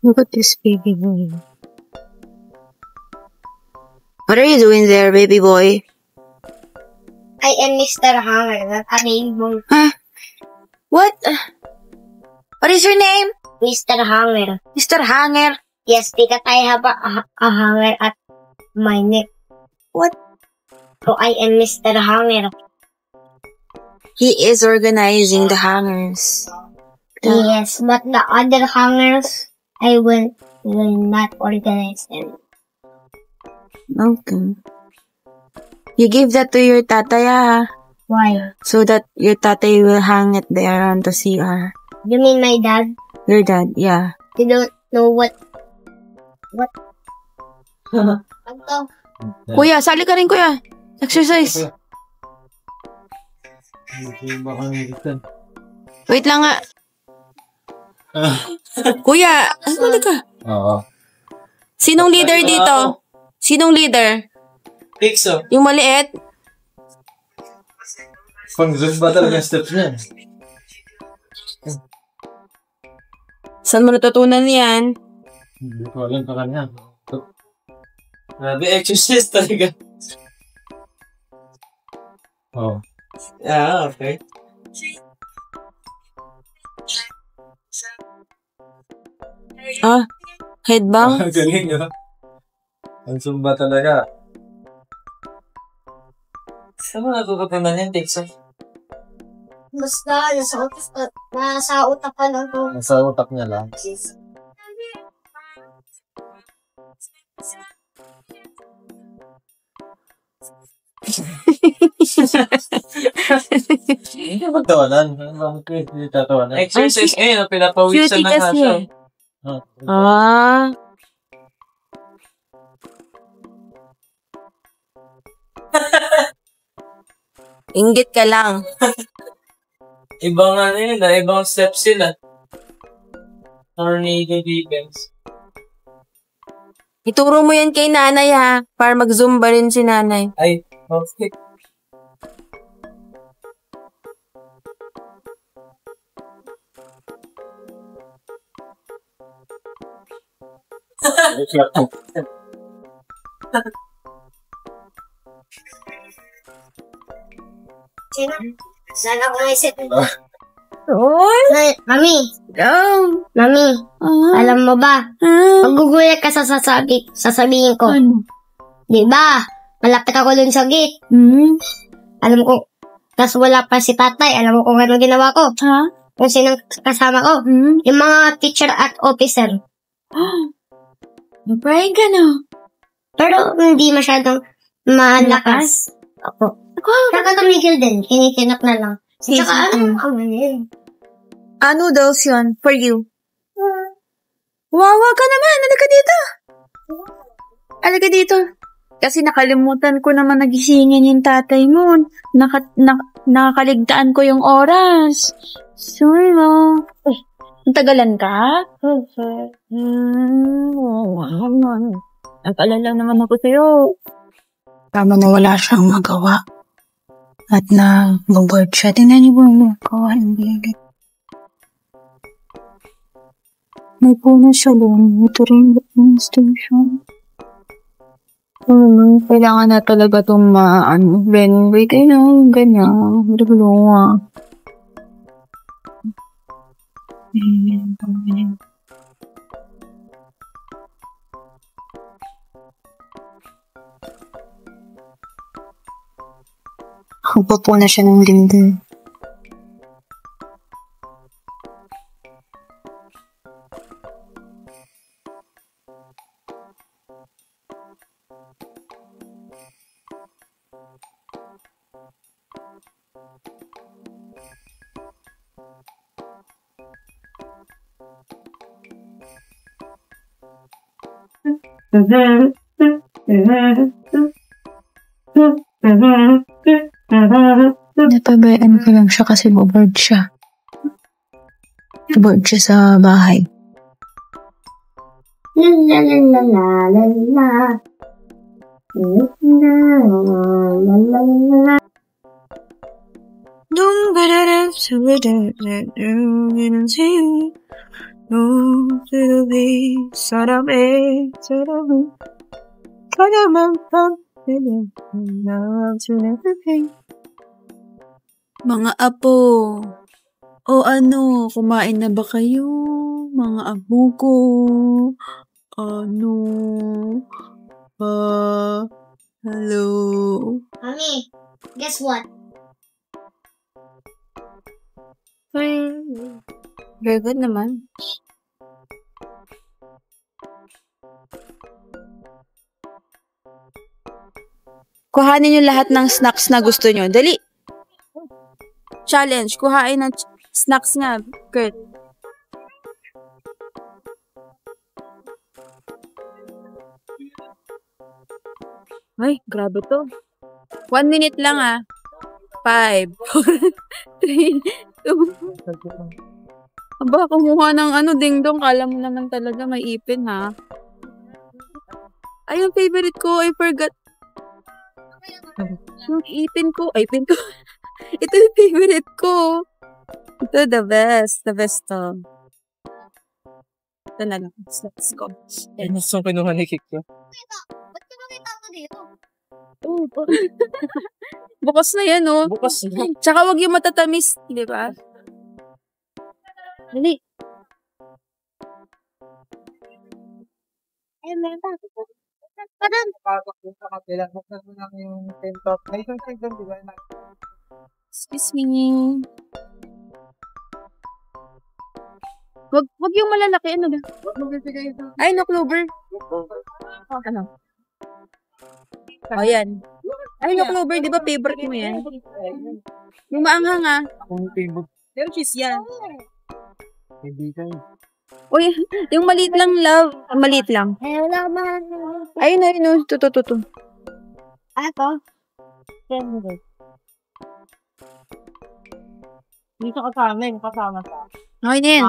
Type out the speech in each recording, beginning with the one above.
Look at this baby boy. What are you doing there, baby boy? I am Mr. Hanger, not a baby boy. Huh? What? What is your name? Mr. Hanger. Mr. Hanger? Yes, because I have a hanger at my neck. What? So I am Mr. Hanger. He is organizing the hangers. Yes, but the other hangers, I will not organize them. Okay. You give that to your tatay, Why? so that your tatay will hang it there on the CR. You mean my dad? Your dad, yeah. You don't know what? Ano to? Kuya, sali ka rin, kuya. Exercise. Wait lang nga. Kuya, sali ka. Oo. Sinong leader dito? Sinong leader? Pixo. Yung maliit? Pang-zumba talaga steps niya. Saan mo natutunan yan? Hindi ko alam pa kanya. Grabe, exercise talaga. Oh. Yeah, okay. Headbang? Galing yun. Ang zumba talaga. Saan mo natutunan yan, Pixo? Basta, nasa utak pa lang ko. Nasa utak niya lang. Hindi ka magtawanan. Bakit ko hindi tatawanan? Exercise ngayon, pinapawisan na nga siya. Inggit ka lang. Ibang ano yun, ibang steps sila. Tornado defense. Ituro mo yan kay nanay, ha? Para mag-zumba rin si nanay. Ay, okay. Sana ko may set. Oy! Mami, Mami, alam mo ba? Magugulat ka sa sasabihin ko. Ano? Di ba? Malapit ako dun sa gate. Alam ko, tas wala pa si tatay. Alam mo kung ano ginawa ko. Ha? Kung sinong kasama ko. Yung mga teacher at officer. Brian ka na. Pero hindi masyadong malakas. Ako. Nakakamigil din. Kinikinap na lang. Tsaka Noodles yun, for you. Wawa ka naman. Halika dito. Halika dito. Kasi nakalimutan ko naman nagisingin yung tatay mo. Nakakaligtaan ko yung oras. Sorry, mo. Ang tagalan ka? Nag-alala naman ako sa'yo. Tama na wala siyang magawa. At na mag-board siya. Tingnan niyo mo. Kawain ang bilig. May puno siya doon. Ito rin yung station. Kailangan na talaga itong renovate. Ganyan. Regulawa. Upo po na siya ng dingding. Napabayaan ko lang siya kasi bored siya. Bored siya sa bahay. La la la la la la la. La la la la la. Mga apo, o ano, kumain na ba kayo? Mga apo ko, ano, hello. Mami, guess what? Very good naman. Kuhanin niyo lahat ng snacks na gusto niyo. Dali! Challenge. Kuhain ng snacks nga, Kurt. Ay, grabe to. 1 minute lang 5, 4, 3, 2. Aba, kumuha ng ding-dong. Kala mo naman talaga may ipin, ha? Ay, yung favorite ko. I forgot. Yung ipin ko. Ito yung favorite ko. Ito, the best. The best to. Ito na lang. Let's go. Ano sa kinuha ni Kiko? Ba't ka nakita ko dito? Bukas na yan, oh. Bukas na. Tsaka wag yung matatamis, di ba? Dali. Meron pa. Excuse me. Wag yung malalaki, ano ba? Ay, no, Clover. Ano? O, yan. Ay, no, Clover, di ba favorite mo yan? Yung maanghang, Akong favorite. Pero cheese yan. Hindi ka. Uy, yung maliit lang, love. Maliit lang. Wala ba? Ayun. Tuto. Ako? Dito ka sa amin, kasama sa. Okay na yan.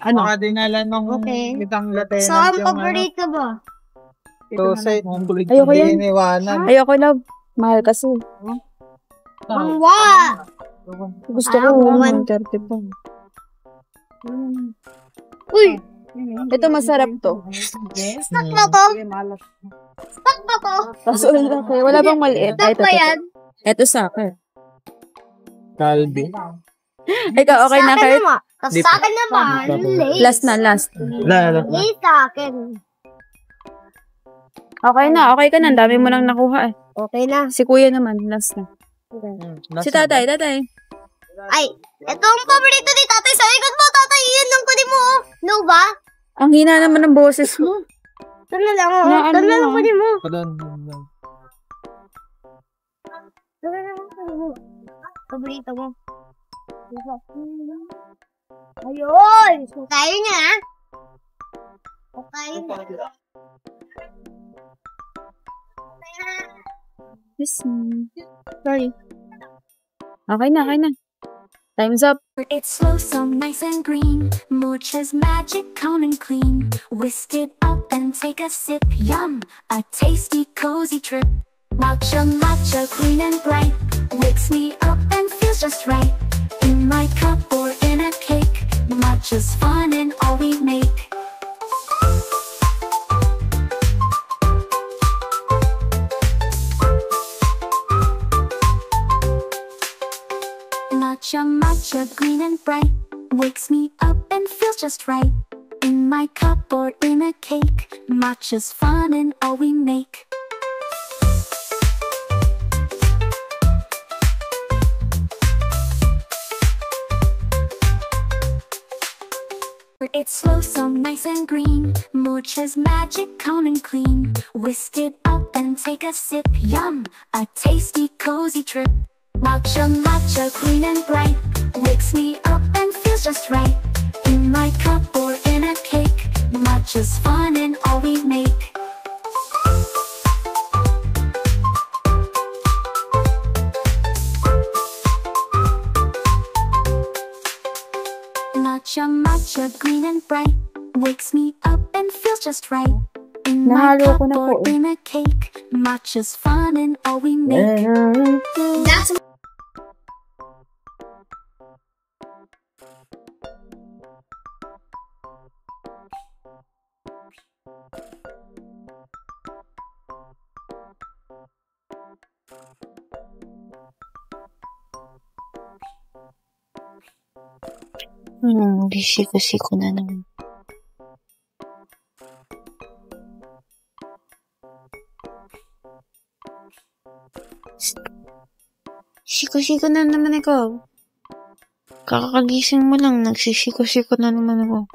Ano? Baka dinala nung Okay. itang latenan. So, ang paborito mo? Tosay, mong bulig Ayoko yan. iniwanan. Ayoko, love. Mahal kasi. Ang wa! Gusto ko, 130 pa. Uy! Ito masarap to. Stock mo to? Stock mo to? Kaso laki. Wala bang maliit? Stock mo yan? Ito sa akin. Kalbi. Ikaw, okay na, Kurt? Tapos sa akin naman, late. Last na. Late sa akin. Okay na, okay ka na. Ang dami mo nang nakuha eh. Okay na. Si kuya naman, last na. Si tatay. Ay, ito ang paborito ni tatay. Sa ikot mo, tatay. Iyan lang kunin mo. No ba? Ang hina naman ng boses mo. Ito na lang. Na, Ito na lang kunin mo. Ito na lang kunin mo. Paborito mo. Ayun! Kaya niya, ha? Kaya niya. Sorry. Okay na. Time's up. It's slow, so nice and green. Mooch's magic, calm and clean. Whisk it up and take a sip. Yum! A tasty, cozy trip. Matcha, green and bright. Wakes me up and feels just right. In my cup or in a cake. Matcha's fun and all we make. Matcha, green and bright. Wakes me up and feels just right. In my cup or in a cake. Matcha's fun and all we make. It's slow, so nice and green. Mooch's magic, calm and clean. Whisk it up and take a sip. Yum! A tasty, cozy trip. Matcha, green and bright. Wakes me up and feels just right. In my cup or in a cake. Matcha's fun and all we make. Matcha, green and bright. Wakes me up and feels just right. In my Nahalo cup ko na or po. in a cake. Matcha's fun and all we make. That's Bisiko-siko na naman. Siko-siko na naman ikaw. Kakagising mo lang, nagsisiko-siko na naman ako.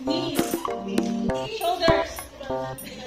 Knees, shoulders.